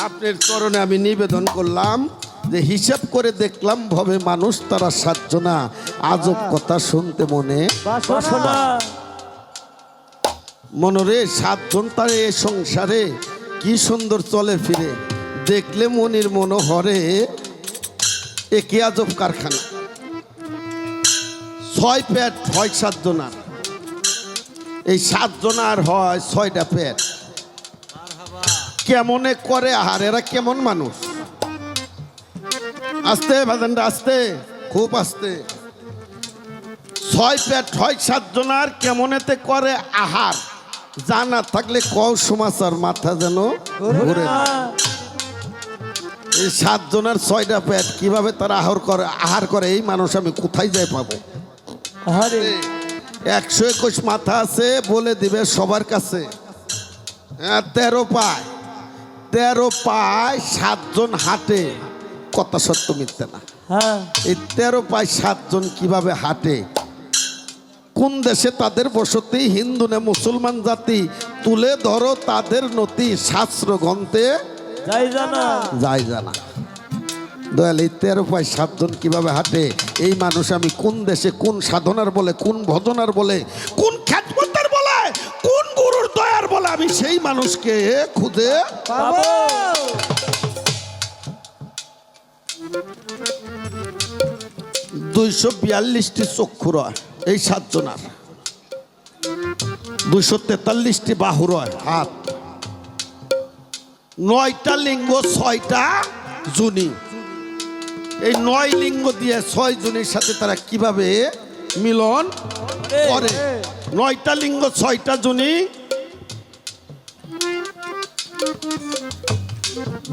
আপনার চরণে আমি নিবেদন করলাম যে হিসাব করে দেখলাম ভবে মানুষ তারা 7 জনা, আজব কথা শুনতে মনে বাসনা মনরে 7 জন তার এ সংসারে কি সুন্দর চলে ফিরে, দেখলে মনির মনোহরে এ কি আজব কারখানা। 6 পেট হয় 7 জনার, এই 7 জনার হয় 6টা পেট। কেমনে করে আহার, এরা কেমন মানুষ? আস্তে ভাজনটা আস্তে, খুব আস্তে। 6 পেট হয় 7 জনার, কেমনেতে করে আহার জানা থাকলে কও সমাচার মাথা যেন ঘুরে না। এই 7 জনার 6টা পেট কিভাবে তারা আহার করে এই মানুষ আমি কোথায় যাই পাবো? আরে 121 মাথা আছে বলে দিবে সবার কাছে। 13 পায়, 13 পায় 7 জন হাঁটে, কথা সত্য মিথ্যে না। হ্যাঁ এই 13 পায় 7 জন কিভাবে হাঁটে, কোন দেশে তাদের বসতি, হিন্দু না মুসলমান জাতি, তুলে ধরো তাদের নতি, শাস্ত্র গ্রন্থে যাই জানা যায় জানা। দয়াল এই 13 পায় 7 জন কিভাবে হাঁটে এই মানুষ আমি কোন দেশে, কোন সাধনার বলে, কোন ভজনার বলে, কোন খ্যাতমতের বলে, কোন গুরুর দয়ার বলে আমি সেই মানুষকে খুঁজে পাবো 242টি চক্ষু রয় এই 7 জনার, 243টি বাহু রয় হাত, 9টা লিঙ্গ 6টা জুনি। এই 9 লিঙ্গ দিয়ে 6 জনের সাথে তারা কিভাবে মিলন করে? 9টা লিঙ্গ 6টা জনি,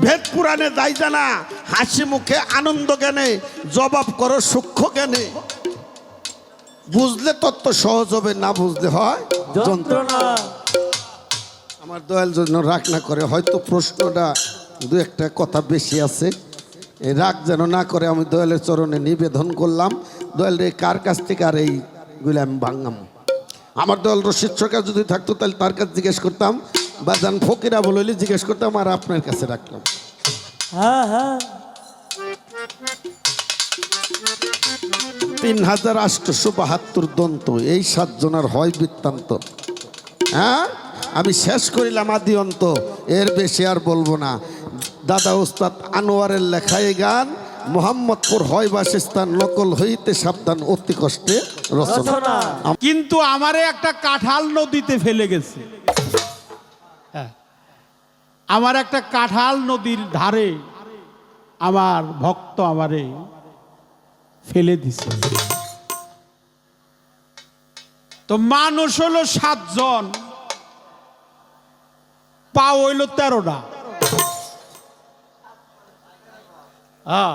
ভেদ পুরাণে যাই জানা, হাসি মুখে আনন্দ জ্ঞানে জবাব করো সূক্ষ্ম জ্ঞানে। বুঝলে তত্ত্ব সহজ হবে, না বুঝলে হয় যন্ত্রণা আমার দয়াল জন্য রাগ না করে, হয়তো প্রশ্নটা 2-একটা কথা বেশি আছে, এই রাগ যেন না করে আমি দয়ালের চরণে নিবেদন করলাম। দয়াল রে কার কাছ থেকে আর এইগুলো আমি ভাঙাম? আমার দয়াল রশিদ সরকার যদি থাকতো তাহলে তার কাছে জিজ্ঞেস করতাম, বা যান ফকিরা বলে জিজ্ঞেস করতাম, আর আপনার কাছে রাখলাম। হ্যাঁ হ্যাঁ 3872 দন্ত এই 7 জনার হয় বৃত্তান্ত। হ্যাঁ আমি শেষ করিলাম আদি অন্ত, এর বেশি আর বলবো না। দাদা ওস্তাদ আনোয়ারের লেখায় গান, মোহাম্মদপুর হয় বাসস্থান, নকল হইতে সাবধান, অতি কষ্টে রচনা। রচনা কিন্তু আমারে একটা কাঁঠাল নদীতে ফেলে গেছে। হ্যাঁ, আমার একটা কাঁঠাল নদীর ধারে আমার ভক্ত আমারে ফেলে দিছে। তো মানুষ হলো 7 জন, পা হইল 13টা। হ্যাঁ,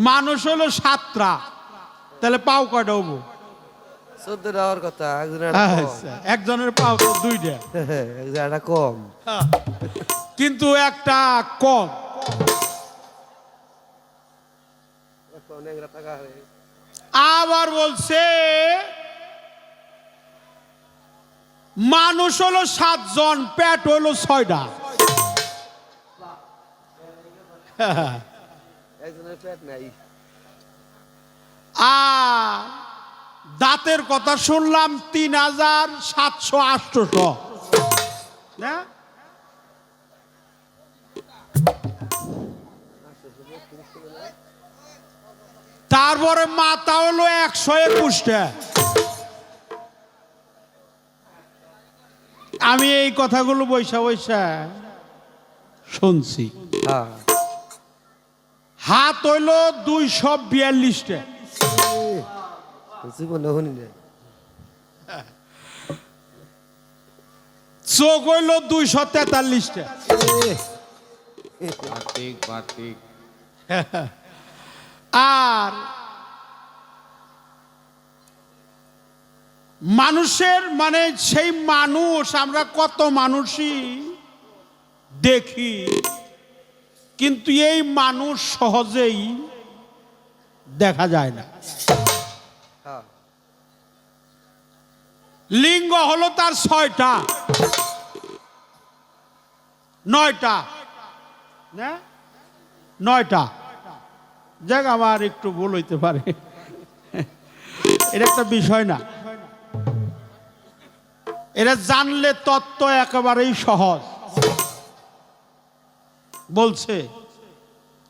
মানুষ হলো 7টা, তাহলে পাও কয়টা হবো? 14 হওয়ার কথা, একজনের পাও তো 2টা, একটা কম। কিন্তু একটা কম। আবার বলছে মানুষ হলো 7 জন, পেট হলো 6টা। একজনের পেট নাই। দাঁতের কথা শুনলাম 3700-800। না তারপরে মাথা হলো 121টা। আমি এই কথাগুলো বৈশা বৈশা শুনছি। হাত হইল 242টা। জীবনে শুনি নাই। চোখ হইল 243টা। আর মানুষের মানে সেই মানুষ, আমরা কত মানুষই দেখি, কিন্তু এই মানুষ সহজেই দেখা যায় না। লিঙ্গ হলো তার 6টা 9টা, না 9টা যাক আমার একটু ভুল হইতে পারে এটা একটা বিষয় না এটা জানলে তত্ত্ব একেবারেই সহজ বলছে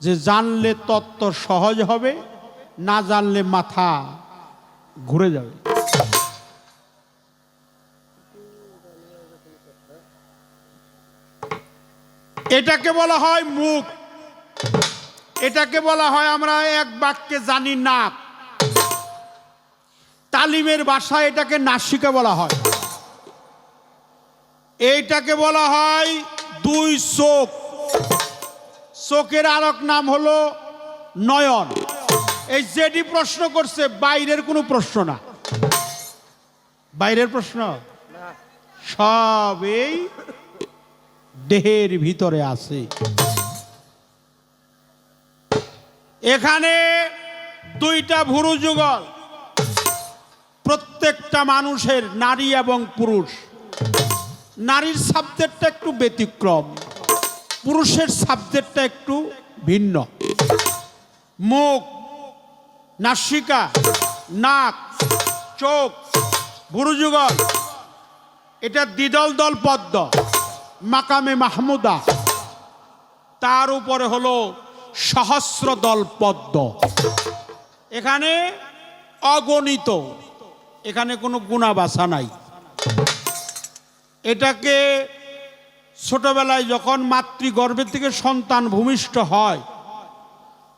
যে জানলে তত্ত্ব সহজ হবে না জানলে মাথা ঘুরে যাবে এটাকে বলা হয় মুখ এটাকে বলা হয় আমরা এক বাক্যে জানি নাক তালিমের ভাষায় এটাকে নাসিকা বলা হয় এইটাকে বলা হয় দুই চোখ চোখের আরেক নাম হলো নয়ন এই যেটি প্রশ্ন করছে বাইরের কোনো প্রশ্ন না বাইরের প্রশ্ন সব এই দেহের ভিতরে আছে এখানে দুইটা ভুরু যুগল প্রত্যেকটা মানুষের নারী এবং পুরুষ নারীর সাবজেক্টটা একটু ব্যতিক্রম পুরুষের সাবজেক্টটা একটু ভিন্ন মুখ নাসিকা নাক চোখ ভুরু যুগল এটা দ্বিদল দল পদ্ম মাকামে মাহমুদা তার উপরে হলো সহস্র দল পদ্ম এখানে অগণিত এখানে কোনো গুণাবাসা নাই এটাকে ছোটবেলায় যখন মাতৃগর্ভের থেকে সন্তান ভূমিষ্ঠ হয়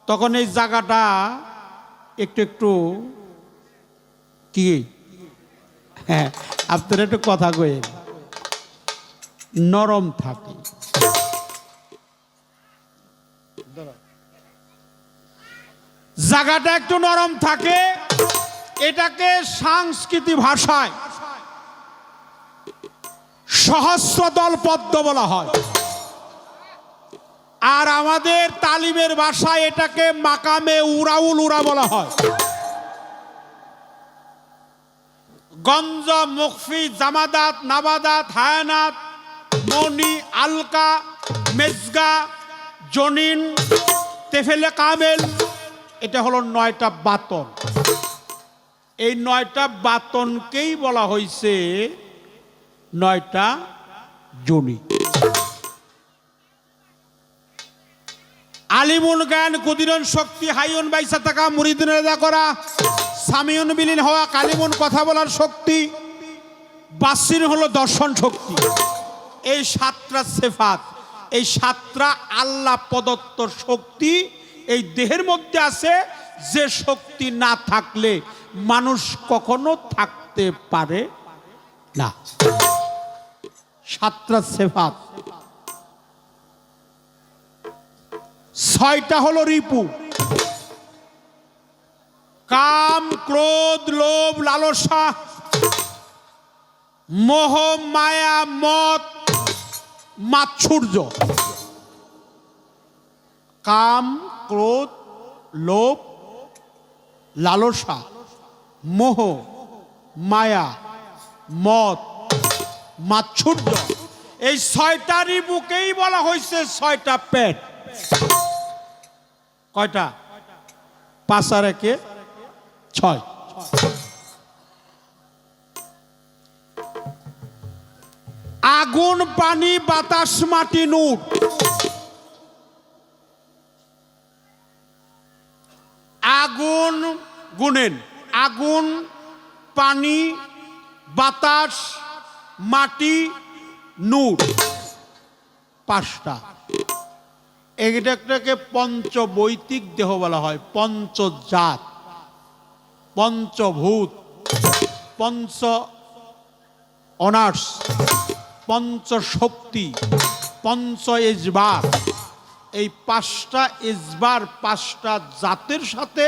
তখন এই জায়গাটা একটু একটু কি হ্যাঁ আপনারা একটু কথা কয়েন নরম থাকে জায়গাটা একটু নরম থাকে এটাকে সাংস্কৃতিক ভাষায় সহস্রদল পদ্ম বলা হয় আর আমাদের তালিমের ভাষায় এটাকে মাকামে উরাউল উরা বলা হয় গঞ্জ মুখফি জামাদাত নাবাদাত হায়ানাত মনি আলকা মেজগা জনিন তেফেলে কামেল এটা হলো 9টা বাতন এই 9টা বাতনকেই বলা হয়েছে 9টা জনি আলিমুন জ্ঞান কুদিরন শক্তি হাইউন বাইসা থাকা মুরিদুন রেজা করা সামিউন বিলীন হওয়া কালিমুন কথা বলার শক্তি বাসির হলো দর্শন শক্তি এই 7টা সিফাত এই 7টা আল্লাহ প্রদত্ত শক্তি এই দেহের মধ্যে আছে যে শক্তি না থাকলে মানুষ কখনো থাকতে পারে না 7টা সিফাত 6টা হলো রিপু কাম ক্রোধ লোভ লালসা মোহ মায়া মদ মাৎসর্য কাম ক্রোধ লোভ লালসা মোহ মায়া মদ মাৎসর্য এই 6টা রিপুকেই বলা হয়েছে 6টা পেট কয়টা 5 আর 1 6 আগুন পানি বাতাস মাটি নূর আগুন গুনেন আগুন পানি বাতাস মাটি নূর 5টা এটাকে পঞ্চবৈতিক দেহ বলা হয় পঞ্চজাত পঞ্চভূত পঞ্চ অনার্স পঞ্চশক্তি পঞ্চ ইজবার এই 5টা ইজবার 5টা জাতের সাথে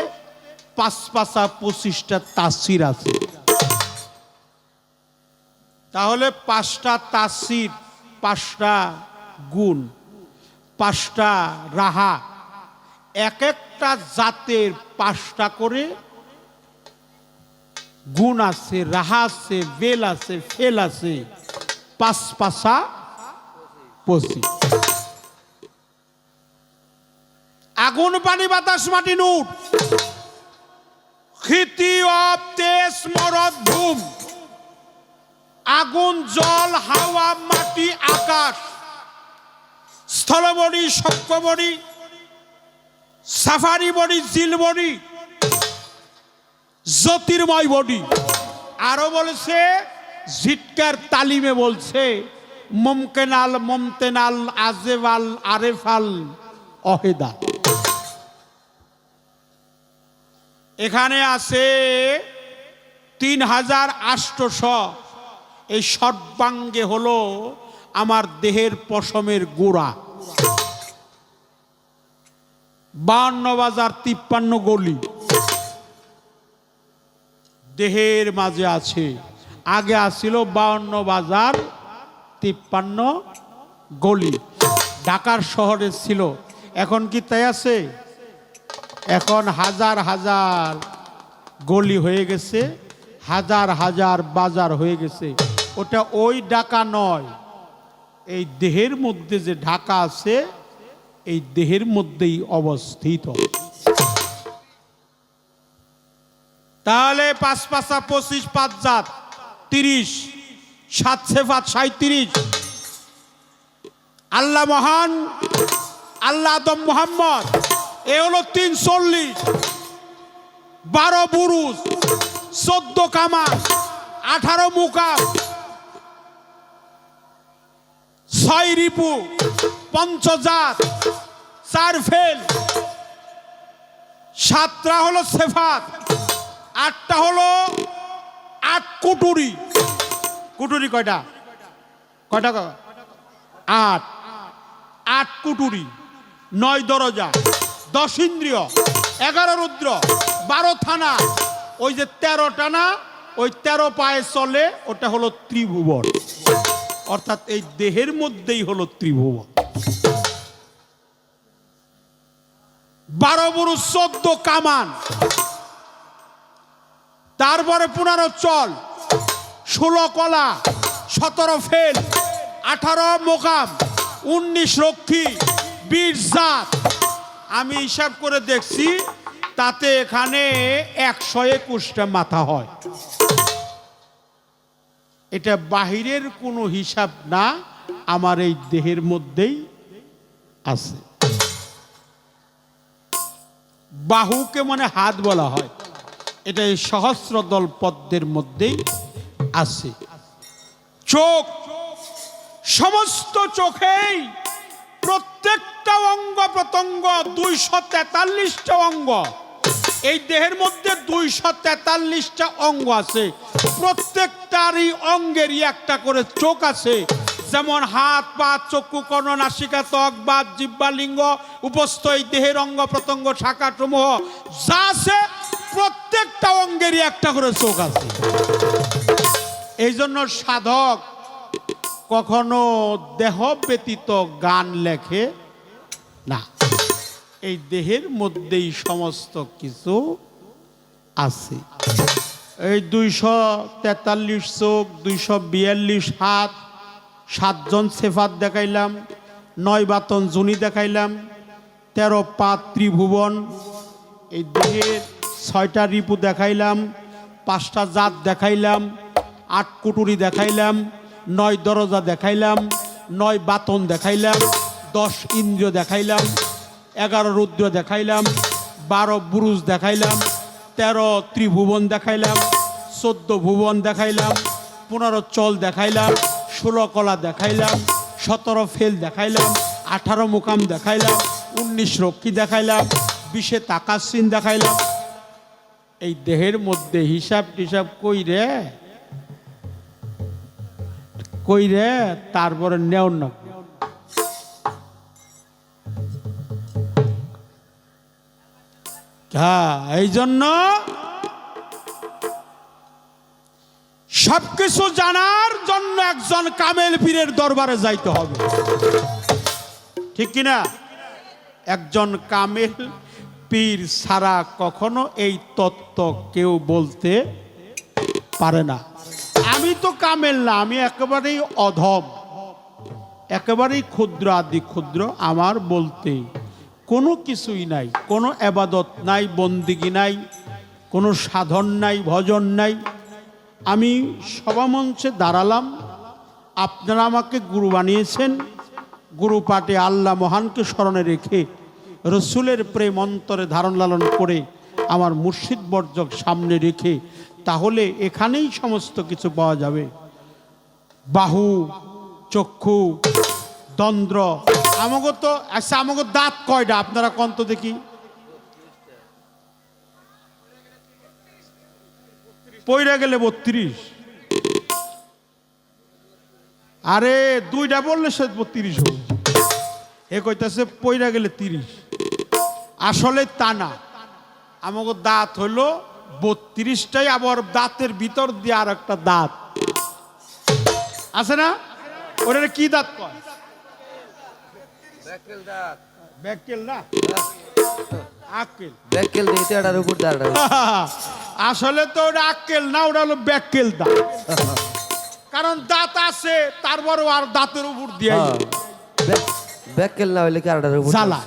5 25টা তাসির আছে তাহলে 5টা তাসির 5টা গুণ 5টা রাহা এক একটা জাতের 5টা করে গুণ আছে রাহা আছে বেল আছে ফেল আছে 5 5 25 আগুন পানি বাতাস মাটি নূর, ক্ষিতি অব তেজ মরদ ভূম, আগুন জল হাওয়া মাটি আকাশ, স্থলবড়ি সক্কবড়ি সাফারি বডি জিল বডি জ্যোতির্ময় বডি। আরো বলেছে জিটকার তালিমে বলছে মুমকেনাল মমতেনাল আজেবাল আরেফাল অহেদা। এখানে আছে 3800। এই সর্বাঙ্গে হলো আমার দেহের পশমের গোড়া। 52 বাজার 53 গলি দেহের মাঝে আছে। আগে আসছিল 52 বাজার 53 গলি, ঢাকার শহরে ছিল। এখন কি তাই আছে? এখন হাজার হাজার গলি হয়ে গেছে, হাজার হাজার বাজার হয়ে গেছে। ওটা ওই ঢাকা নয়, এই দেহের মধ্যে যে ঢাকা আছে এই দেহের মধ্যেই অবস্থিত। তাহলে 5 পাঁচা 25, 5 জাত 30, 7 সেফাত 37। আল্লাহ মহান, আল্লাহ আদম মোহাম্মদ, এ হলো 340। 12 বুরুজ, 14 কামান, 18 মুকাম, 6 রিপু, 5 জাত, 4 ফেল, 7টা হলো সেফাত, 8টা হলো 8 কুটুরি। কুটুরি কয়টা? কয়টা? 8। 8 কুটুরি, 9 দরজা, 10 ইন্দ্রিয়, 11 রুদ্র, 12 থানা। ওই যে 13টা না, ওই 13 পায়ে চলে, ওটা হলো ত্রিভুবন। অর্থাৎ এই দেহের মধ্যেই হলো ত্রিভুবন। 12 বুরুজ, 14 কামান, তারপরে 15 চল, 16 কলা, 17 ফেল, 18 মোকাম, 19 রক্ষী, 20 জাত। আমি হিসাব করে দেখছি তাতে এখানে 121টা মাথা হয়। এটা বাহিরের কোনো হিসাব না, আমার এই দেহের মধ্যেই আছে। বাহুকে মানে হাত বলা হয়, এটা এই সহস্রদল পদ্মের মধ্যেই আছে। চোখ, সমস্ত চোখেই প্রত্যেকটা অঙ্গ প্রত্যঙ্গ, 243টা অঙ্গ। এই দেহের মধ্যে 243টা অঙ্গ আছে। প্রত্যেকটারই অঙ্গেরই একটা করে চোখ আছে। যেমন হাত, পা, চক্ষু, কর্ণ, নাসিকা, ত্বক, বাত, জিহ্বা, লিঙ্গ, উপস্থ এই দেহের অঙ্গ প্রত্যঙ্গ শাখা সমূহ যা আছে, প্রত্যেকটা অঙ্গেরই একটা করে চোখ আছে। এই জন্য সাধক কখনো দেহ ব্যতীত গান লেখে না। এই দেহের মধ্যেই সমস্ত কিছু আছে। এই 243 চোখ, 242 হাত, 7 জন সেফাত দেখাইলাম, 9 বাতন জুনি দেখাইলাম, 13 পা ত্রিভুবন। এই দেহের 6টা রিপু দেখাইলাম, 5টা জাত দেখাইলাম, 8 কুটুরি দেখাইলাম, 9 দরজা দেখাইলাম, 9 বাতন দেখাইলাম, 10 ইন্দ্রিয় দেখাইলাম, 11 রুদ্র দেখাইলাম, 12 বুরুজ দেখাইলাম, 13 ত্রিভুবন দেখাইলাম, 14 ভুবন দেখাইলাম, 15 চল দেখাইলাম, 16 কলা দেখাইলাম, 17 ফেল দেখাইলাম, 18 মুকাম দেখাইলাম, 19 রক্ষী দেখাইলাম, 20 তাকাসিন দেখাইলাম। এই দেহের মধ্যে হিসাব টিসাব কই রে তারপরে নেও না। হ্যাঁ, এই জন্য সবকিছু জানার জন্য একজন কামেল পীরের দরবারে যাইতে হবে, ঠিক কিনা? একজন কামেল পীর ছাড়া কখনো এই তত্ত্ব কেউ বলতে পারে না। আমি তো কামেল না, আমি একেবারেই অধম, একেবারেই ক্ষুদ্র আদি ক্ষুদ্র। আমার বলতে কোনো কিছুই নাই, কোনো আবাদত নাই, বন্দিগি নাই, কোনো সাধন নাই, ভজন নাই। আমি সভামঞ্চে দাঁড়ালাম, আপনারা আমাকে গুরু বানিয়েছেন। গুরু পাঠে আল্লাহ মহানকে স্মরণে রেখে রসুলের প্রেম অন্তরে ধারণ লালন করে আমার মুর্শিদ বর্জক সামনে রেখে, তাহলে এখানেই সমস্ত কিছু পাওয়া যাবে। বাহু, চক্ষু, দন্দ্র, আমাকে তো আচ্ছা, আমাকে দাঁত কয়টা আপনারা কন্ত দেখি? পইরা গেলে 32। আরে দুইটা বললে সে 32 হবে। এ কইতাছে পইরা গেলে 30। আসলে তা না, আমাকে দাঁত হইলো 32টাই, আবার দাঁতের ভিতর দিয়ে আর একটা দাঁত আছে না, ওটা কি দাঁত কয়? ব্যাকেল দাঁত। ব্যাকেল না, আক্কেল। ব্যাকেল দিতে এটার উপর দাঁড়। আসলে তো ওটা আক্কেল না, ওটা হলো ব্যাকেল দাঁত। কারণ দাঁত আছে, তারপরও আর দাঁতের উপর দিয়ে ব্যাকেল না হইলে কি আটার উপর জ্বালা।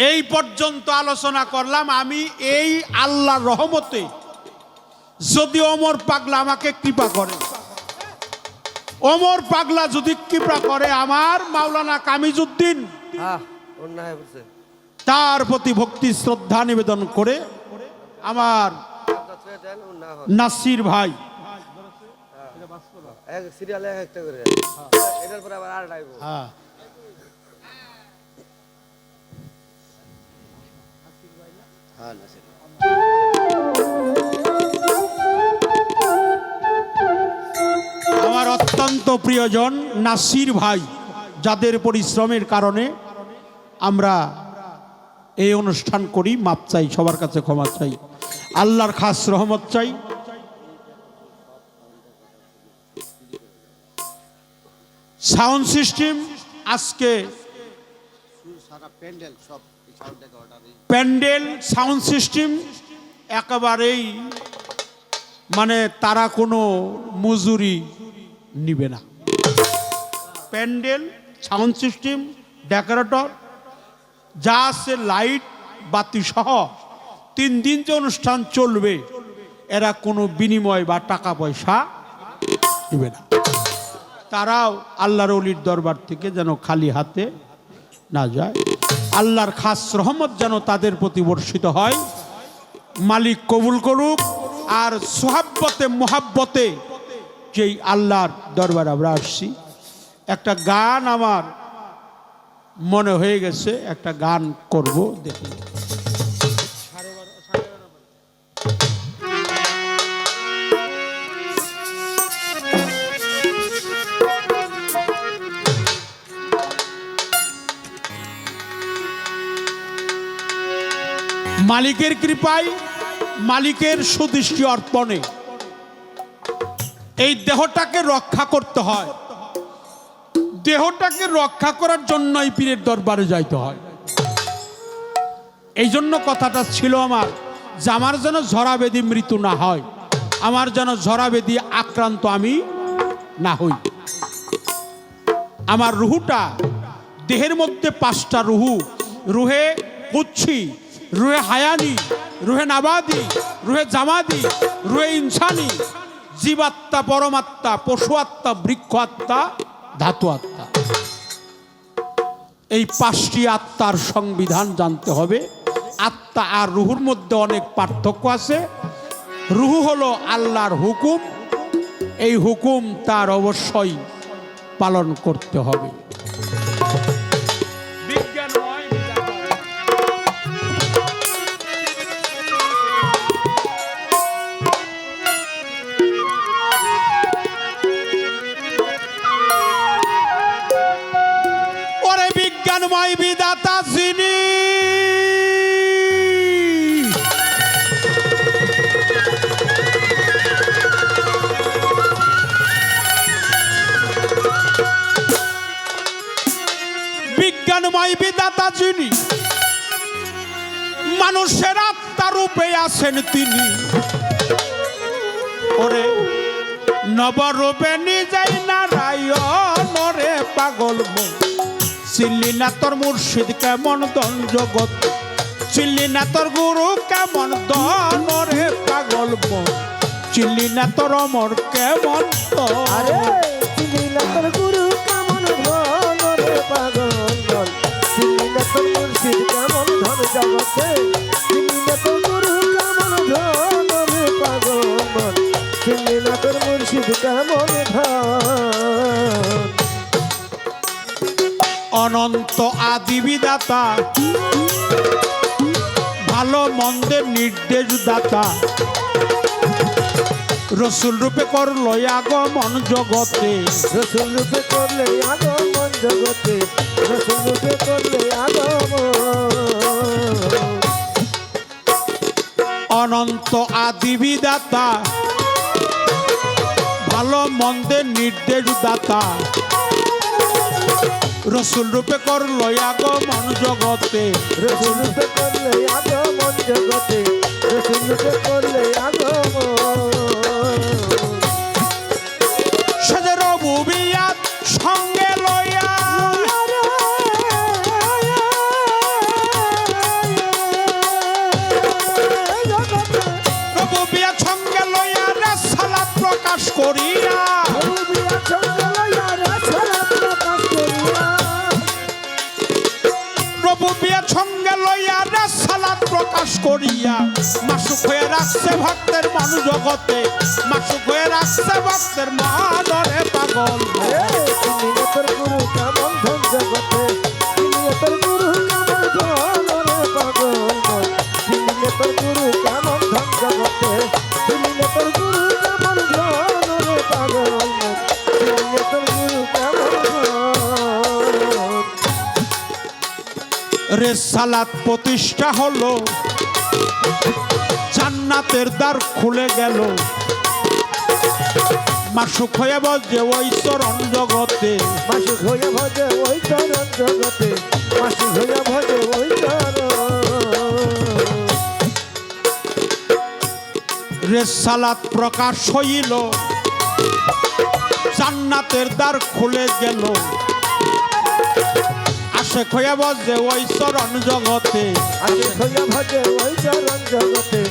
এই পর্যন্ত আলোচনা করলাম আমি। এই আল্লাহর রহমতে যদি ওমর পাগলা আমাকে কৃপা করে, ওমর পাগলা যদি কৃপা করে আমার মাওলানা কামিজউদ্দিন, অন্যায় করছে, তার প্রতি ভক্তি শ্রদ্ধা নিবেদন করে আমার নাসির ভাই এক সিরিয়ালে একটা করে এটার পরে আবার আর ডাইবো। আমার অত্যন্ত প্রিয়জন নাসির ভাই, যাদের পরিশ্রমের কারণে আমরা এই অনুষ্ঠান করি। মাপ চাই, সবার কাছে ক্ষমা চাই, আল্লাহর খাস রহমত চাই। সাউন্ড সিস্টেম আজকে প্যান্ডেল সাউন্ড সিস্টেম একেবারেই মানে তারা কোনো মজুরি নিবে না। প্যান্ডেল সাউন্ড সিস্টেম ডেকোরেটর যা আছে, লাইট বাতি সহ 3 দিন যে অনুষ্ঠান চলবে, এরা কোনো বিনিময় বা টাকা পয়সা দিবে না। তারাও আল্লাহর ওলির দরবার থেকে যেন খালি হাতে না যায়। আল্লাহর খাস রহমত যেন তাদের প্রতি বর্ষিত হয়, মালিক কবুল করুক। আর সোহাব্বতে মোহাব্বতে যেই আল্লাহর দরবার আমরা আসছি, একটা গান আমার মনে হয়ে গেছে, একটা গান করব, দেখি। মালিকের কৃপায়, মালিকের সুদৃষ্টি অর্পণে এই দেহটাকে রক্ষা করতে হয়। দেহটাকে রক্ষা করার জন্যই পীরের দরবারে যাইতে হয়। এই জন্য কথাটা ছিল আমার, যে আমার যেন ঝরাবেদি মৃত্যু না হয়, আমার যেন ঝরাবেদি আক্রান্ত আমি না হই। আমার রুহুটা, দেহের মধ্যে 5টা রুহু, রুহে কুচ্ছি, রুহে হায়ানি, রুহে নাবাদি, রুহে জামাদি, রুহে ইনসানি, জীবাত্মা, পরমাত্মা, পশু আত্মা, বৃক্ষ আত্মা, ধাতু আত্মা। এই 5টি আত্মার সংবিধান জানতে হবে। আত্মা আর রুহুর মধ্যে অনেক পার্থক্য আছে। রুহু হলো আল্লাহর হুকুম, এই হুকুম তার অবশ্যই পালন করতে হবে। বিজ্ঞানময় বিধাতা যিনি, বিজ্ঞানময় বিধাতা যিনি, মানুষের আত্মা রূপে আছেন তিনি। ওরে নবরূপে নিজেই নারায়ণ, রে পাগল মন চিল্লি না তোর মুর্শিদ কেমন দন জগৎ, চিল্লি না তোর গুরু কেমন দন রে পাগল মন, চিল্লি না তোর অমর কেমন আরে দন। চিনি না তোর গুরু কেমন ধন রে পাগল মন, চিনি না তোর মুর্শিদ কেমন ধন জগতে, চিনি না তোর গুরু কেমন ধন রে পাগল মন, চিনি না তোর মুর্শিদ কেমন ধন। অনন্ত আদি বিধাতা, ভালো মন্দের নির্দেশ দাতা, রসুল রূপে করলো আগমন জগতে, রসুল রূপে করলে আগমন জগতে, রসুল রূপে করলে আগমন। অনন্ত আদি বিধাতা, ভালো মন্দের নির্দেশ দাতা, রসুল রূপে করলো আগমন জগতে, রসুল রূপে করলে আগমন জগতে, রসুল রূপে করলে আগমন। সেজে রবুবিয়াত সঙ্গে লইয়া, রবুবিয়াত সঙ্গে লইয়া রেসালাত প্রকাশ করিয়া, রবুবিয়াত সঙ্গে লইয়া রেসালাত প্রকাশ করিয়া, মাসুক হয়ে রাখছে ভক্তের মন জগতে, মাসুক হয়ে রাখছে ভক্তের মন রে পাগল। তুমি তোর গুরু কেমন ধন জগতে, তুমি তোর গুরু কেমন ধন রে পাগল মন, তুমি তোর গুরু কেমন ধন জগতে, তুমি তোর গুরু কেমন ধন রে পাগল মন, তুমি তোর গুরু কেমন ধন। রেসালাত প্রতিষ্ঠা হলো, জান্নাতের দ্বার খুলে গেল, মাসুক হয়ে বসে ওই চরণ জগতে, মাসুক হয়ে ভজে ওই চরণ জগতে, মাসুক হয়ে ভজে ওই চরণ। রেসালাত প্রকাশ হইল, জান্নাতের দ্বার খুলে গেল, আশেক হয়ে বসে ওই চরণ জগতে, আসে হইয়া ভজে ওই চরণ জগতে,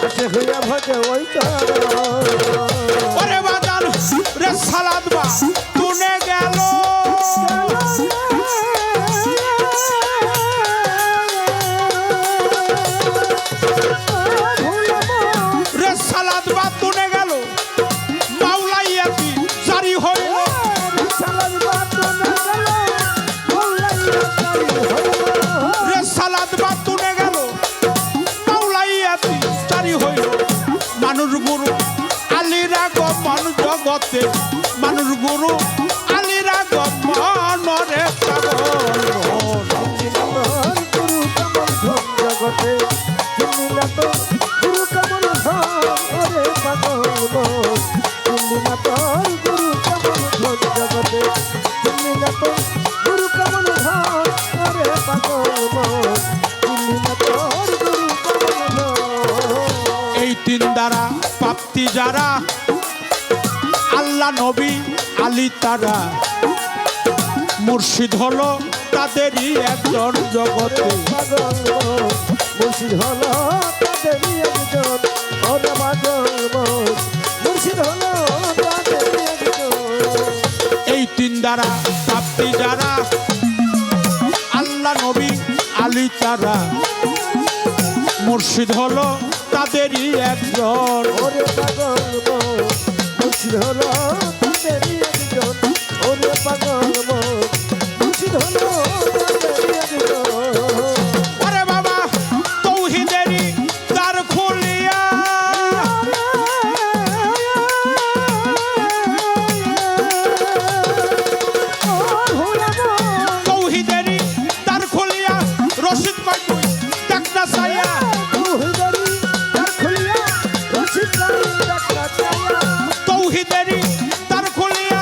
আসে হইয়া ভজে ওই চরণ। ওরে বাজার রেসালাত বা তুনে গেল, রেসালাত বা তুনে গেল, মাওলাইয়াতি জারি হইল, রেসালাত বা তুনে গেল, মাওলাইয়াতি জারি হইল, মানুষ গুরু আলীর আগমন জগতে, মানুষ গুরু আলীর আগমন রে পাগল মন। গুরু কেমন ধন জগতে, তুমি না তো গুরু কেমন ধন ওরে পাগল মন, তুমি না তোর গুরু কেমন ধন জগতে, তুমি না তো গুরু কেমন ধন ওরে পাগল মন, তুমি না তোর গুরু কেমন ধন। এই তিন দ্বারা প্রাপ্তি যারা, আল্লাহ নবী আলী তারা, মুর্শিদ হলো তাদেরই একজন জগতে, পাগল মন, মুর্শিদ হলো তাদেরই একজন, ওরে পাগল মন, মুর্শিদ হলো তাদেরই একজন। এই তিন দ্বারা প্রাপ্তি যারা, আল্লাহ নবী আলী তারা, মুর্শিদ হলো তাদেরই একজন। ওরে পাগল মন, মুর্শিদ হলো তাদেরই একজন, ওরে পাগল মন, মুর্শিদ হলো তাদেরই একজন। ওরে বাবা তৌহিদেরই দ্বার খুলিয়া, তৌহিদেরই দ্বার খুলিয়া, রশিদ কয় তুই দেখ না চাইয়া, তৌহিদেরই দ্বার খুলিয়া,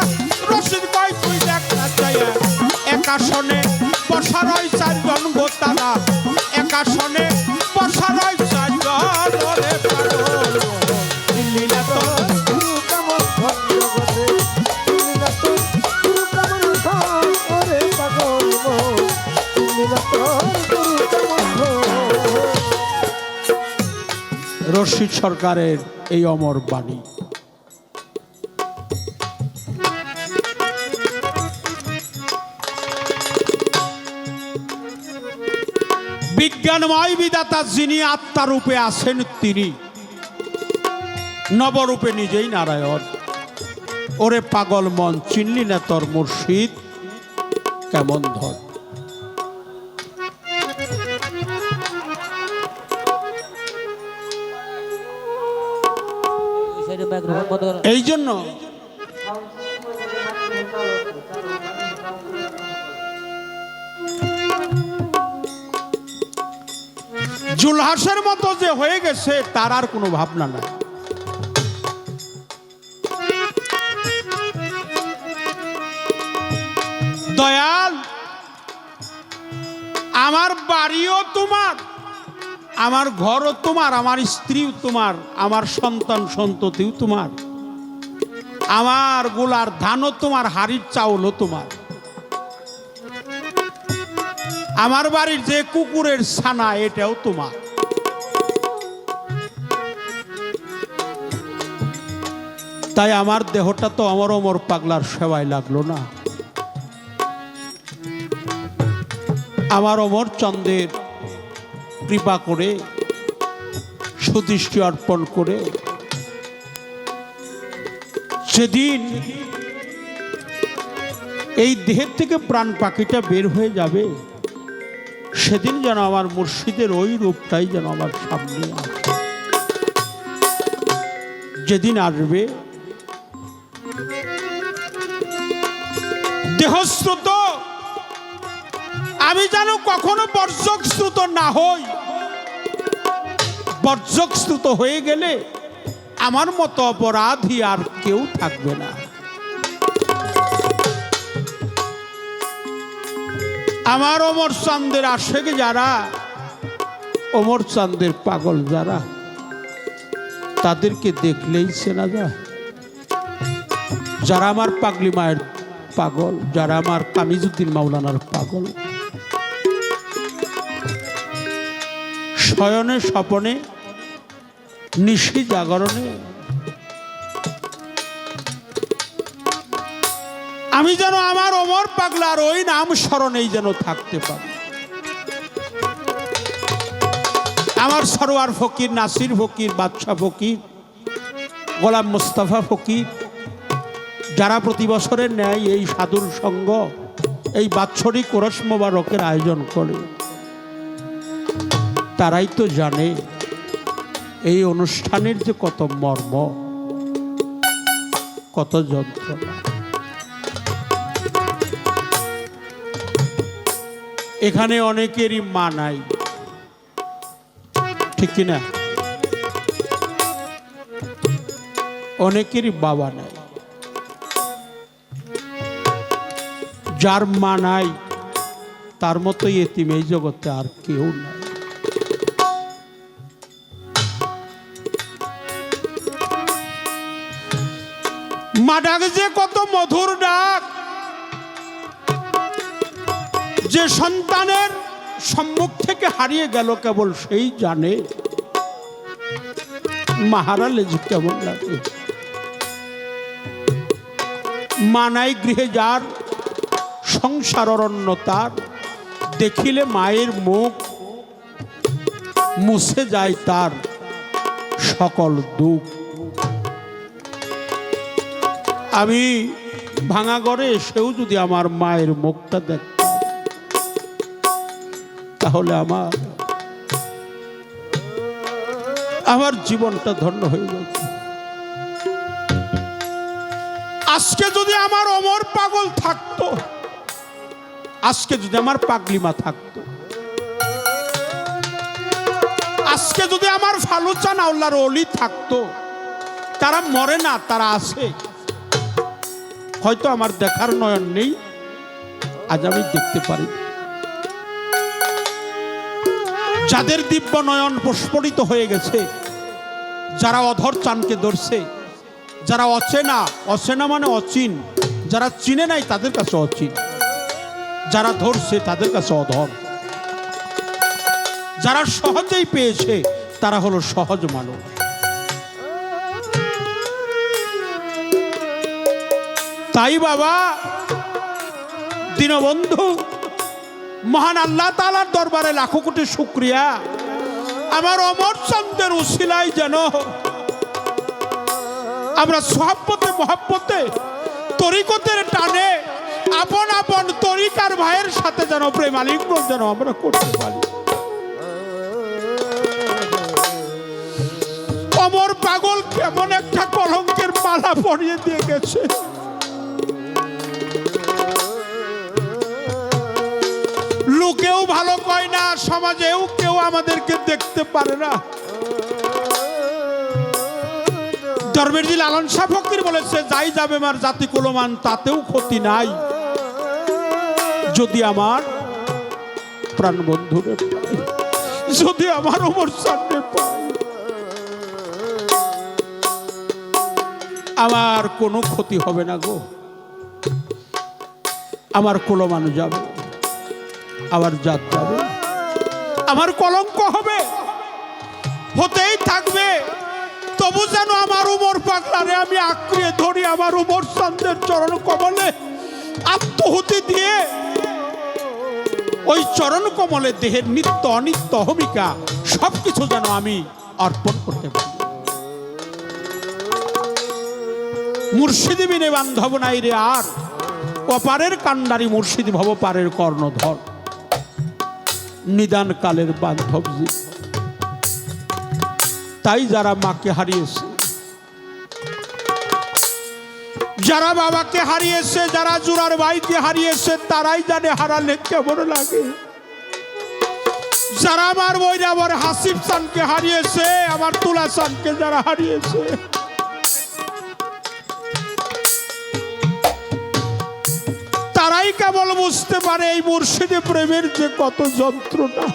রশিদ কয় তুই দেখ না চাইয়া, একাশনে বসা রয় চারজন গো তারা, একাশনে বসা রয় চারজন ওরে পাগল দিল্লি না তো গুরু কেমন ধন জগতে, তুমি না তো গুরু কেমন ধন ওরে পাগল মন, রশিদ সরকারের এই অমর বাণী। বিজ্ঞানময় বিধাতা যিনি আত্মারূপে আছেন তিনি, নবরূপে নিজেই নারায়ণ। ওরে পাগল মন চিনলি না তোর মুর্শিদ কেমন ধর। এই জন্য জুলহাসের মতো যে হয়ে গেছে তার আর কোনো ভাবনা নাই। দয়াল, আমার বাড়িও তোমার, আমার ঘরও তোমার, আমার স্ত্রীও তোমার, আমার সন্তান সন্ততিও তোমার, আমার গোলার ধানও তোমার, হাড়ির চাউলও তোমার, আমার বাড়ির যে কুকুরের ছানা এটাও তোমার। তাই আমার দেহটা তো আমার অমর পাগলার সেবায় লাগলো না। আমার অমর চন্দ্রের কৃপা করে সুদৃষ্টি অর্পণ করে সেদিন এই দেহের থেকে প্রাণ পাখিটা বের হয়ে যাবে, সেদিন যেন আমার মুর্শিদের ওই রূপটাই যেন আমার সামনে আসে। যেদিন আসবে দেহশ্রুত আমি যেন কখনো বর্জকশ্রুত না হই। বর্জকশ্রুত হয়ে গেলে আমার মতো অপরাধী আর কেউ থাকবে না। আমার অমর চাঁদের আশেক যারা, অমর চাঁদের পাগল যারা, তাদেরকে দেখলেই চেনা যায়। যারা আমার পাগলি মায়ের পাগল, যারা আমার কামিজউদ্দিন মাওলানার পাগল, শয়নে স্বপনে নিশি জাগরণে আমি যেন আমার অমর পাগলার ওই নাম স্মরণেই যেন থাকতে পারি। আমার সরোয়ার ফকির, নাসির ফকির, বাদশাহ ফকির, গোলাম মুস্তাফা ফকির, যারা প্রতি বছরের ন্যায় এই সাধুর সঙ্গ, এই বাৎসরিক ওরস মোবারকের আয়োজন করে, তারাই তো জানে এই অনুষ্ঠানের যে কত মর্ম, কত যন্ত্রণা। এখানে অনেকেরই মা নাই, ঠিক কিনা? অনেকেরই বাবা নাই। যার মা নাই তার মতো এতিম এই জগতে আর কেউ নাই। মা ডাক যে কত মধুর ডাক, যে সন্তানের সম্মুখ থেকে হারিয়ে গেল কেবল সেই জানে মা হারালে যে কেমন লাগে। মা নাই গৃহে যার, সংসার অরণ্য তার, দেখিলে মায়ের মুখ মুছে যায় তার সকল দুঃখ। আমি ভাঙা ঘরে এসেও যদি আমার মায়ের মুখটা দেখতাম, তাহলে আমার জীবনটা ধন্য হয়ে যেত। আজকে যদি আমার অমর পাগল থাকতো, আজকে যদি আমার পাগলিমা থাকতো, আজকে যদি আমার ফালুচা নাওল্লার অলি থাকতো, তারা মরে না, তারা আছে। হয়তো আমার দেখার নয়ন নেই, আজ আমি দেখতে পারি। যাদের দিব্য নয়ন প্রস্ফুটিত হয়ে গেছে, যারা অধর চানকে ধরছে, যারা অচেনা, অচেনা মানে অচিন, যারা চিনে নাই তাদের কাছে অচিন, যারা ধরছে তাদের কাছে অধর, যারা সহজেই পেয়েছে তারা হলো সহজ মানুষ। তাই বাবা দীনবন্ধু, মহান আল্লাহ তাআলার দরবারে লাখো কোটি শুকরিয়া, আমার অমর চাঁদের উসিলায় যেন আমরা সোহাব্বতে মহাব্বতে তরিকতের টানে আপন আপন তরিকার ভাইয়ের সাথে যেন প্রেম আলিঙ্গন যেন আমরা করতে পারি। অমর পাগল কেমন একটা কলঙ্কের মালা পরিয়ে দিয়ে গেছে। লোকেও ভালো কয় না, সমাজেও কেউ আমাদেরকে দেখতে পারে না। ধর্মের জি লালন শাহ ফকির বলেছে, যাই যাবে মার জাতি কুলমান তাতেও ক্ষতি নাই, যদি আমার প্রাণ বন্ধুরে পাই, যদি আমার ওমর সামনে পাই, আমার কোনো ক্ষতি হবে না গো। আমার কুলমান যাবে, আমার জাত যাবে, আমার কলঙ্ক হবে, হতেই থাকবে, তবু যেন আমার উমর পাগলারে আমি আঁকড়িয়ে ধরি, আমার উমর চাঁদের চরণ কমলে আত্মহুতি দিয়ে ওই চরণ কমলে দেহের নিত্য অনিত্য অহমিকা সবকিছু যেন আমি অর্পণ করতে পারি। মুর্শিদি বিনে বান্ধব নাই রে আর, অপারের কান্ডারি মুর্শিদি ভব পারের কর্ণধর, নিদান কালের বান্ধবজি। তাই যারা মাকে হারিয়েছে, যারা বাবাকে হারিয়েছে, যারা জুরার ভাইকে হারিয়েছে, তারাই জানে হারালে কেমন লাগে। যারা আমার বৈরাবর হাসিব চানকে হারিয়েছে, আমার তুলা চানকে যারা হারিয়েছে, তারাই কেবল বুঝতে পারে এই মুর্শিদে প্রেমের যে কত যন্ত্রণা।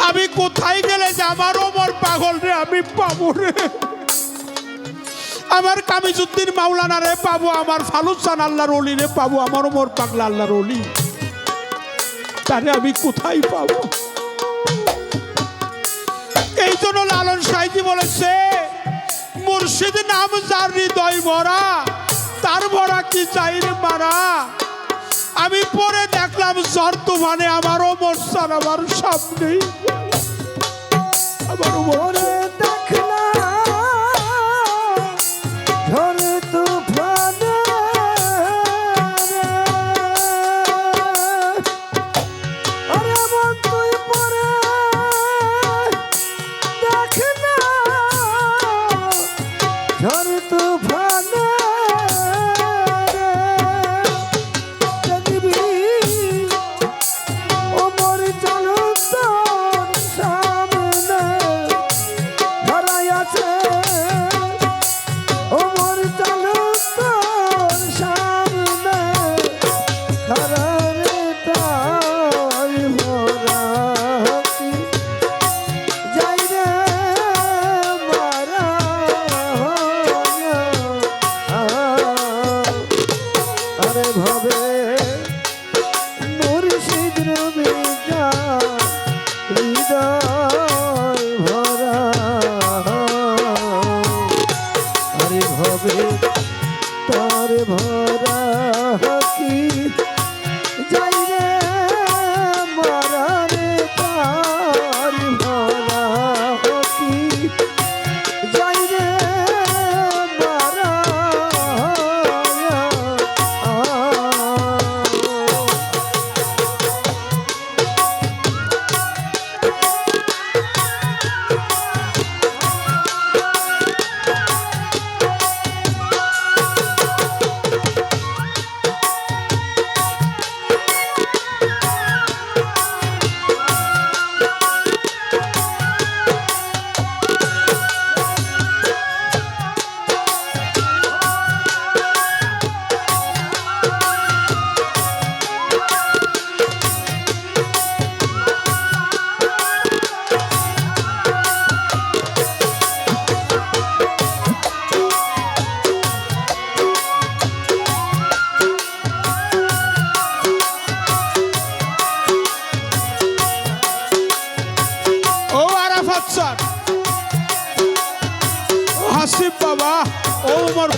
আমি কোথায় গেলে যে আমার ওমর পাগল রে আমি পাবো রে, আমার কামিজউদ্দিন মাওলানা রে পাবো, আমার ফালুসান আল্লাহর ওলি রে পাবো, আমার ওমর পাগলা আল্লাহর ওলি, তারে আমি কোথায় পাবো? এই জন্য লালন সাইজি বলেছে, মুর্শিদ নাম যার হৃদয় ভরা, তার ভরা কি চাই রে মারা। আমি পরে দেখলাম ঝড় তুফানে আমার ওমর সান আমার সামনেই, আমার ওমর ঝড় তুফানে আরে মন তুই পরে দেখ না, ঝড় তুফানে দেখবি ওমর চলো তোর সামনে,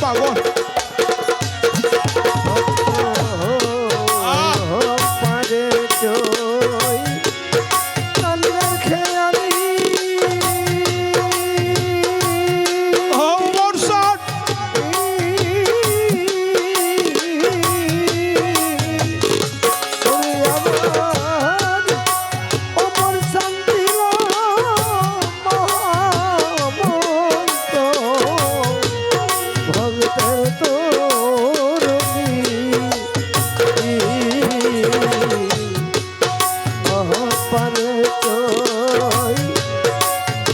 পাগল পারে জয় কান্দের খেয়ালি ও মোরসাদ ওরে আমার অমর শান্তি মহামন্ত ভক্তের তোর পারে তোই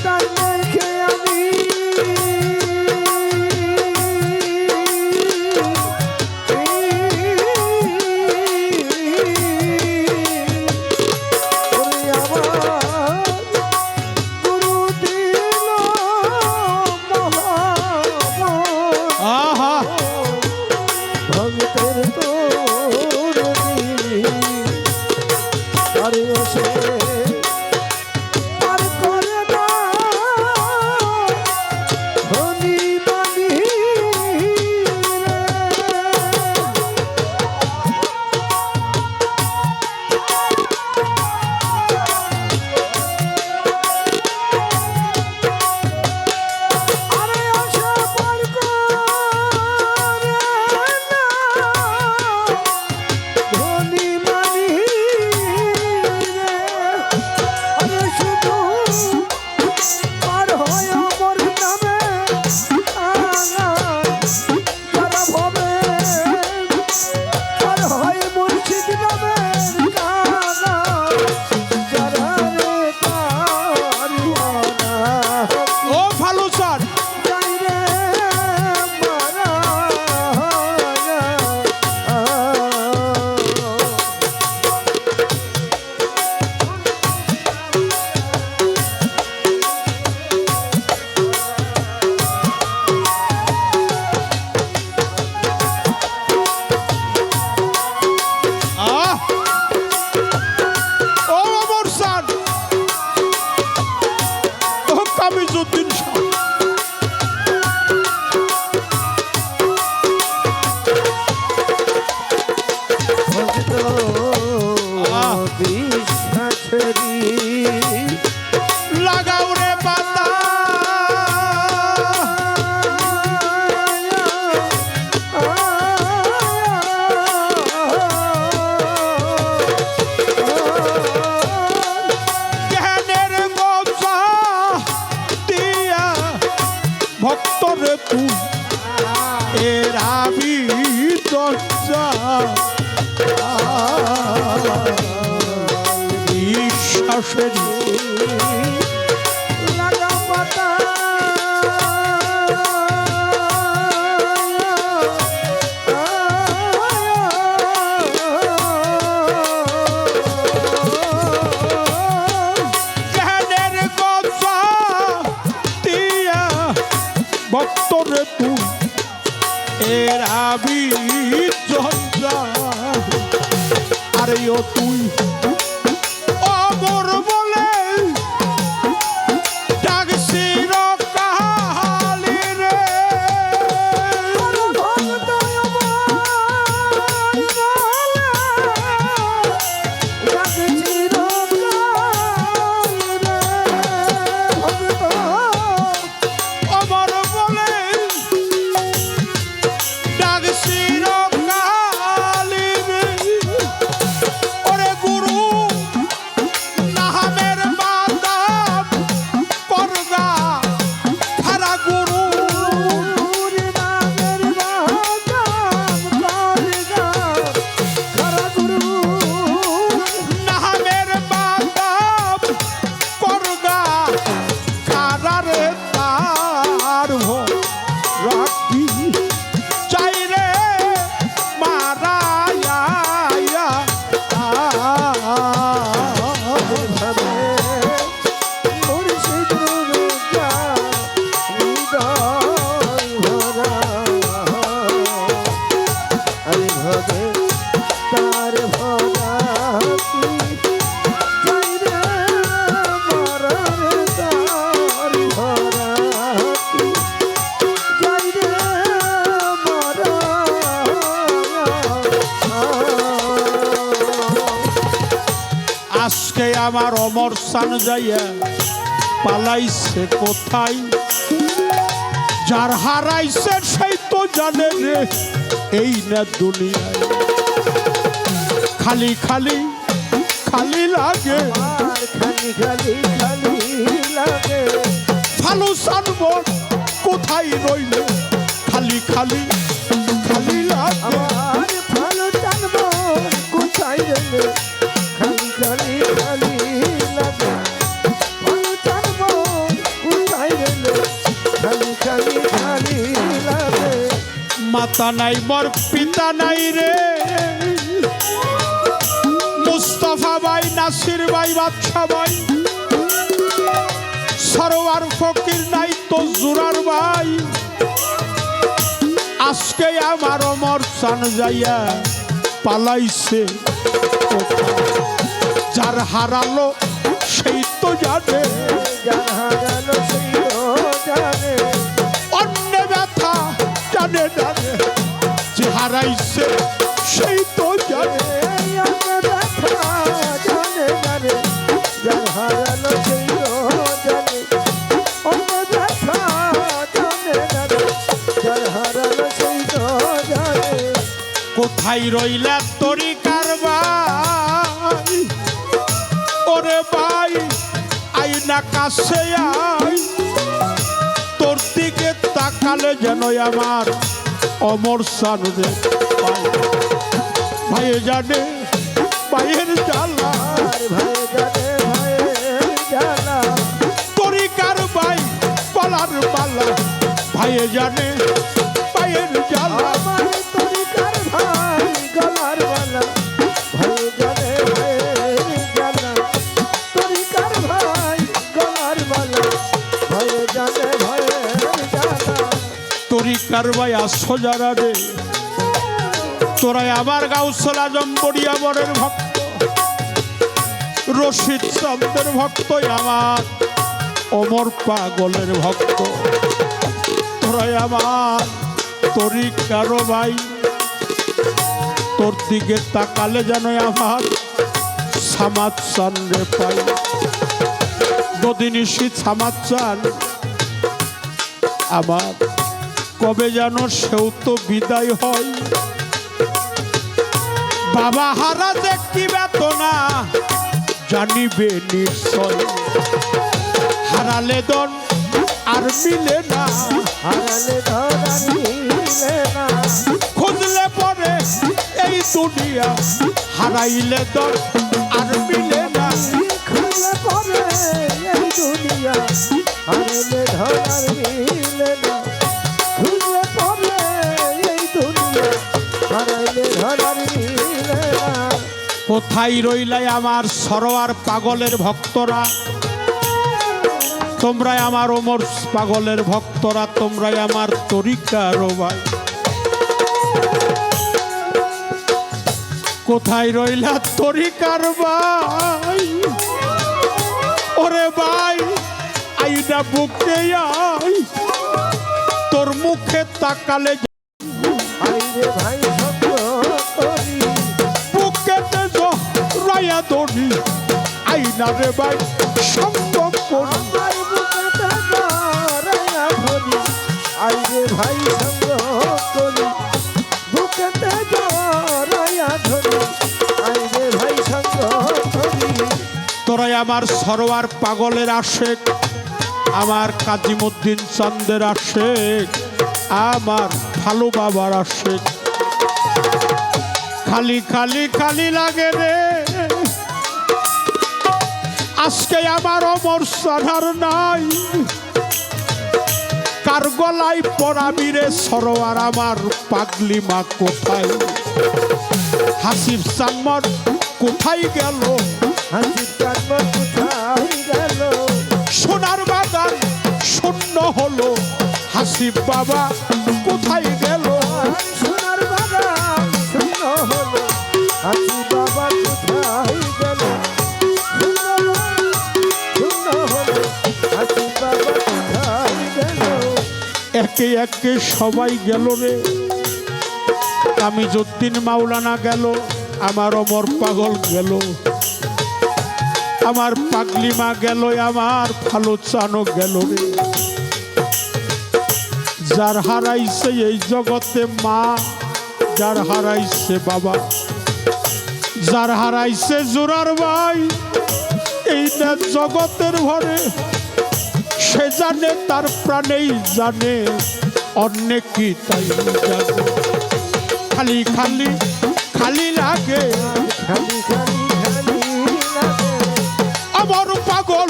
কান্দের খেয়ালি ওরে আমার গুরু দিল মহামন্ত আহা ভক্তের তোর আরে সে পার করে না ধনী মানি আরে আশা পার করে না ধনী মানি আরে শুধু পার হয় আমার নামে যারা ভবে পার হয় মুর্শিদ নামে যারা রে কারিয়ানা ও ভালো স্যার যাইরে মারা আহ ও মোরসাদ ও কামিজউদ্দিন শাহ ভক্ত বিশ্বাসী লাগাও রে পাতা জ্ঞানের গোছা দিয়া ভক্তরে তুই এর আবি দরজা বিশ্বাসের লাগা পাতা জ্ঞানের গোছা দিয়া ভক্তরে তুই এর আবি দরজা আরে ও তুই অমর বলে ডাকছি রকালি রে ভক্ত অমর বলে ডাকছি রকালি রে ওরে গুরু আজকে আমার অমর সান যাইয়া পালাইছে কোথায়, যার হারাইছে সেই তো জানে রে এই না দুনিয়ায়। খালি খালি খালি লাগে, আর খালি খালি খালি লাগে, ভালো সানবন কোথায় রইল, খালি খালি খালি লাগে। আমার ভালো জানবো কোথায় গেলে, খালি খালি খালি লাগে, ভালো জানবো কোথায় গেলে, খালি খালি খালি লাগে। মাতা নাই মোর পিতা নাই রে, মুস্তাফা ভাই, নাসির ভাই, বাদশা ভাই, সরোয়ার ফকির নাই তো জুরার ভাই। আজকে আমার অমর সান যাইয়া পালাইছে কোথায়, যার হারালো সেই তো জানে, যার হারালো সেই জানে, অন্য ব্যথা জানে জানে, যে হারাইছে সেই তো জানে। এই অন্য ব্যথা জানে জানে, যার হারালো সেই জানে, অন্য ব্যথা জানে জানে, যার হারালো সেই জানে। কোথায় রইলা তরিকার ভাই, ওরে ভাই আইনা কাছে আই, তোর দিকে তাকালে যেন আমার অমর সান রে পাই। ভাই জানে ভাইয়ের জ্বালা, আর ভাই জানে ভাইয়ের জ্বালা, তরিকার ভাই পালার পালা, ভাই জানে ভাইয়ের জ্বালা। আমার তরিকার ভাই গলার মালা, ভাই জানে ভাইয়ের জ্বালা, তরিকার ভাই গলার মালা, ভাই জানে ভাইয়ের জ্বালা। তরিকার ভাই আসো যারা রে, তোরাই আমার গাউসুল আজম বড়িয়াবরের ভক্ত, রশিদ চন্দ্রের ভক্ত, আমার অমর পাগলের ভক্ত, তোরাই আমার তরিকার ভাই। তোর দিকে তাকালে যেন আমার সামাদ চান রে পাই, বদিনিশি সামাদ চান আমার, কবে যেন সেও তো বিদায় হয়। বাবা হারা যে কি বেতনা জানিবে নিশ্চয়, হারালে দন আর মিলে না, হারালে ধরা নিলে না, খুঁজলে পরে এই দুনিয়া, হারাইলে দন আর মিলে না। খুলে পড়ে এই দুনিয়া, হারালে ধরার মিলে না, খুলে পড়ে এই দুনিয়া, হারালে ধরার মিলে না। কোথায় রইলাই আমার সরোয়ার পাগলের ভক্তরা, তোমরাই আমার ওমর পাগলের ভক্তরা, তোমরাই আমার তরিকার ভাই। কোথায় রইলা তরিকার ভাই, ওরে ভাই আইনা বুকে আই, তোর মুখে তাকালে আইরে ভাই সত্য করি, বুকেতে রয়া দড়ি, আইনা রে ভাই সঙ্গ করি। আমার বুকেতে জড়াইয়া ধরি, আইরে ভাই সঙ্গ করি, বুকেতে জড়াইয়া ধরি, আইরে ভাই সঙ্গ করি। তোরাই আমার সরোয়ার পাগলের আশেক, আমার কাজিমুদ্দিন চান্দের আশেক, আমার ভালো বাবার আশেক। খালি খালি খালি লাগে রে, আজকে আমার অমর সাধার নাই, কার গলায় পরাবি রে সরোয়ার আমার পাগলি মা কোথায়, হাসিব সাম্মর কোথায় গেল, হাসির জন্ম কোথায় গেল, সোনার বাগান শূন্য হলো, হাসিব বাবা কোথায় গেল, সোনার বাগান শূন্য হলো, হাসি বাবা কোথায় গেল, শূন্য হলো, হাসি বাবা কোথায় গেল। একে একে সবাই গেল রে, তামিজউদ্দিন মাওলানা গেল, আমার অমর পাগল গেল, আমার পাগলি মা গেল, আমার ভালো চানো গেল রে। যার হারাইছে এই জগতে মা, যার হারাইছে বাবা, যার হারাইছে জোরার ভাই, এই না জগতের ভরে সে জানে, তার প্রাণেই জানে, অনেক কি তাই জানে। খালি খালি খালি লাগে, খালি খালি খালি লাগে আমার পাগল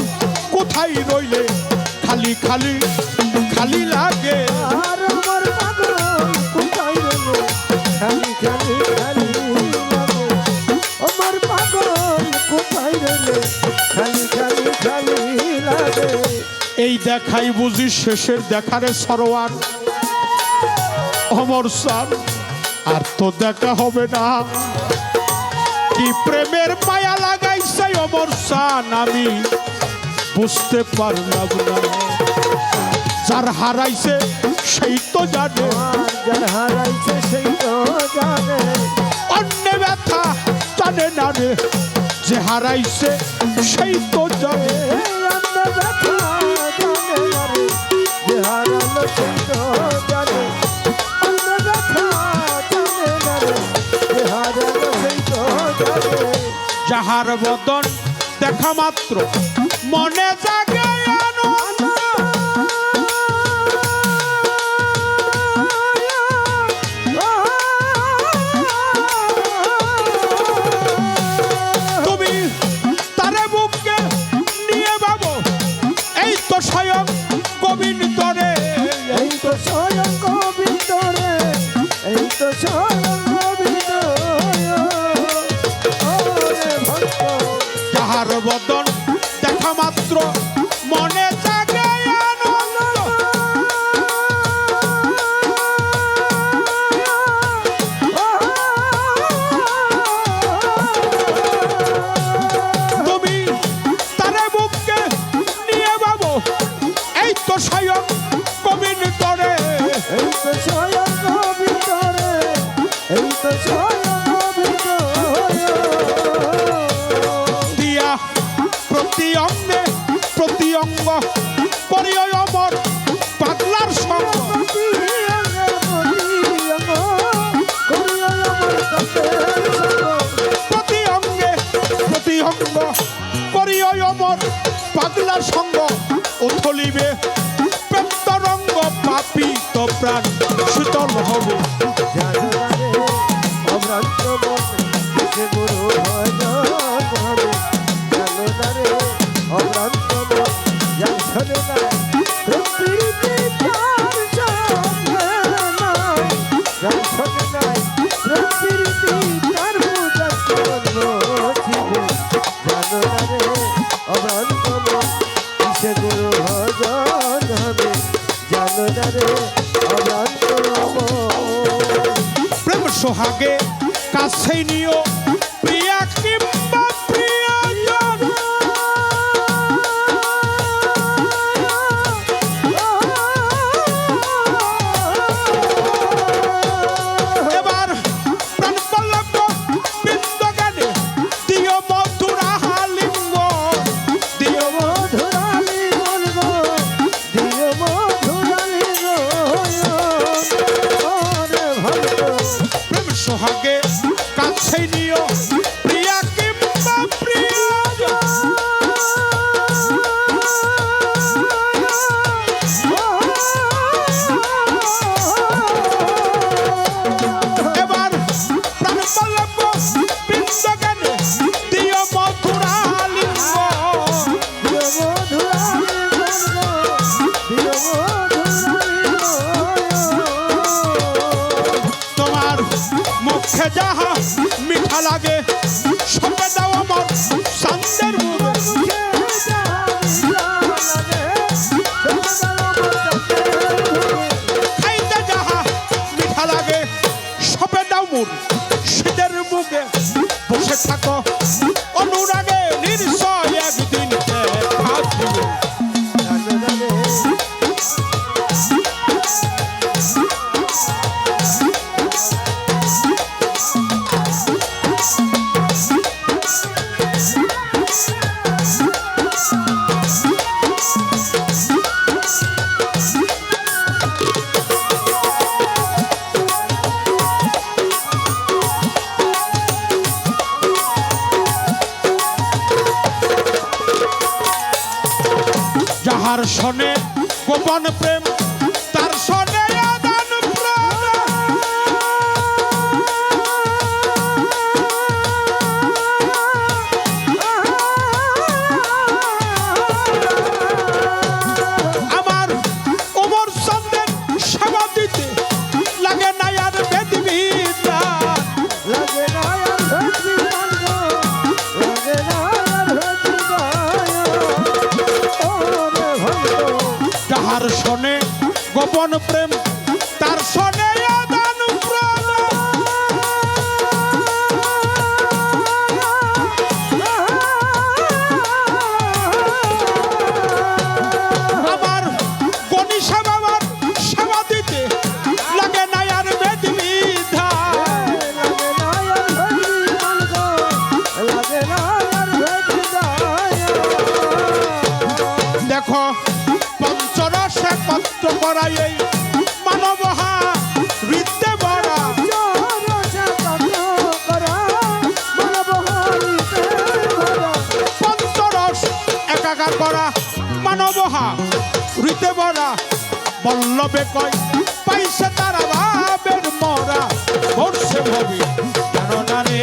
কোথায় রইলে, খালি খালি খালি লাগে। আর আমার পাগল কোথায় রইলে, খালি খালি খালি লাগে আমার পাগল কোথায় রইলে, খালি খালি খালি লাগে। এই দেখাই বুঝি শেষের দেখারে সরোয়ার অমর সান, আর তো দেখা হবে না। কি প্রেমের মায়া লাগাইছে অমর সান, আমি বুঝতে পারলাম না। যার হারাইছে সেই তো জানে, আর যার হারাইছে সেই তো জানে, অন্য ব্যথা জানে না রে। যে হারাইছে সেই তো জানে, অন্য ব্যথা জানে না রে। যে হারালো সেই তো জানে, অন্য ব্যথা জানে না রে। যে হারালো সেই তো জানে। যাহার বদন দেখা মাত্র মনে জাগে আনন্দ, তুমি তারে বুকে নিয়ে বাবু, এই তো স্বয়ং গোবিন্দ রে। এই তো স্বয়ং গোবিন্দ রে, এই তো স্বয়ং গোবিন্দ ওরে ভক্ত। যাহার বদন দেখা মাত্র মনে জাগে আনন্দ, তুমি তারে বুকে নিয়ে বাবু, এই তো স্বয়ং গোবিন্দ রে। এই তো স্বয়ং গোবিন্দ রে, এই তো স্বয়ং গোবিন্দ। দিয়া প্রতি অঙ্গে প্রতি অঙ্গ পরিয় অমর পাগলার সঙ্গ, প্রতি অঙ্গে প্রতি অঙ্গ পরিয় অমর পাগলার সঙ্গ। উথলিবে প্রেমতরঙ্গ, পাপি তো প্রাণ শীতল হবে। জানো না রে অভ্রান্ত মনে যে গুরু ভজন হবে, জানো না রে অভ্রান্ত মনে যার শোনে না প্রকৃতি তার সঙ্গে নাই, যার শোনে নাই প্রকৃতি তার পূজা করবে। জানো না রে অভ্রান্ত মনে যে গুরু ভজন হবে, জানো না রে অভ্রান্ত মনে। প্রেম সোহাগে কাছে নিও প্রিয়া কিংবা প্রিয়জন, এবার প্রাণ পল্লব বৃন্দ গানে দিও মধুরা লিঙ্গ, দিও মধুরালি বলবো, দিও মধুরালি গো ওরে ভক্ত। প্রেম সোহাগে কাছে নিও প্রিয়া কিংবা প্রিয়জন, এবার প্রাণ পল্লব বৃন্দ গানে দিও মধুরা লিঙ্গ। দিও মধুরালি বলবো, দিও মধুরালি তোমার মুখে যাহা মিঠা লাগে, সঙ্গে দাও আমার শান্তের মুখে। খাইতে যাহা মিঠা লাগে, সবে দাও মুর শীতের মুখে। বসে থাকো অনুরাগে নির্শয়, একদিন দেখা দিবে। যাহার শোনে গোপন প্রেম তার শোনে আদান প্রদান। আমার ওমর চন্দ্রের সেবা দিতে লাগে না আর বেদবিধান। লাগে না আর ভক্তি মার্গ, লাগে না আর ভক্তি দয়া। ওরে ভক্ত যাহার শোনে গোপন প্রেম তার শোনে আদান প্রদান। আমার গণিসা বাবার সেবা দিতে লাগে না আর বেদবিধান। লাগে না আর ভক্তি মার্গ, লাগে না আর ভক্তি দয়া। দেখো পঞ্চরস একত্র করা এই মানবহা হৃদে ভরা। চরসে কত করা মানব হরিতে ভরা। পঞ্চরস একাকার করা মানবহা হৃদে ভরা। বল্লভে কয় পাইছে তারা ভাবের মরা। বর্ষে ভবি কেন না রে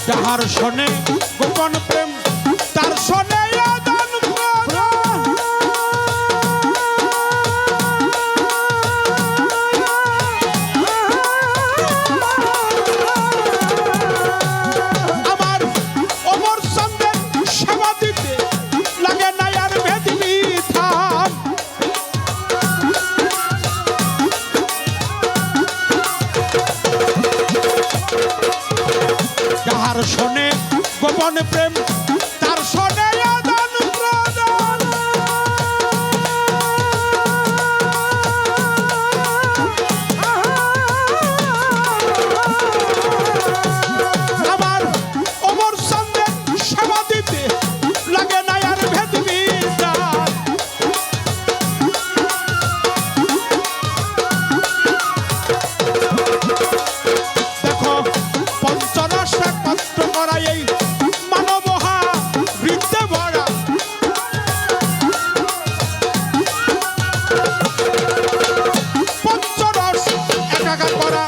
যাহার শোনে গোপন প্রেম তার শোনে আদান প্রদান। আমার অমর চন্দ্রের সেবা দিতে লাগে না আর বেদবিধান। যাহার শোনে গোপন প্রেম তার শোনে আদান প্রদান। আমার অমর চন্দ্রের সেবা দিতে লাগে না আর বেদবিধান। দেখো পঞ্চরস একত্র করা এই মানবহা হৃদে ভরা। পঞ্চরস একাকার করা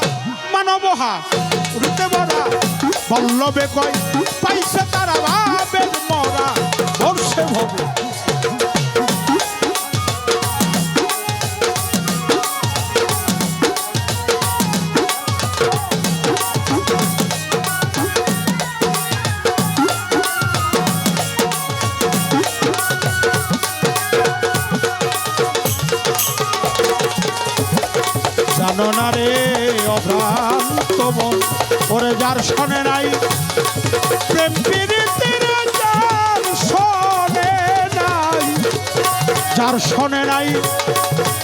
মানবহা হৃদে ভরা। বল্লভে কয় পাইছে তারা ভাবের মরা। বর্ষে ভবে জানো না রে অভ্রান্ত মন ওরে যার শোনে নাই প্রেম প্রীতির যার শোনে নাই। যার শোনে নাই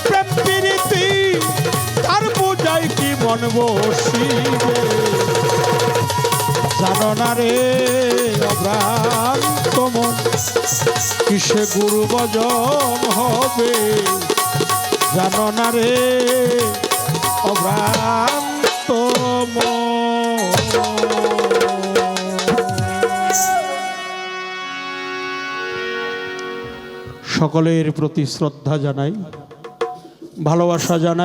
প্রেম প্রীতি তার বুঝাই কি মন বসিবে। জানো না রে অভ্রান্ত মন কিসে গুরু বজন হবে। জানো না রে অভ্রান্ত সকলের প্রতি শ্রদ্ধা জানাই, ভালোবাসা জানাই।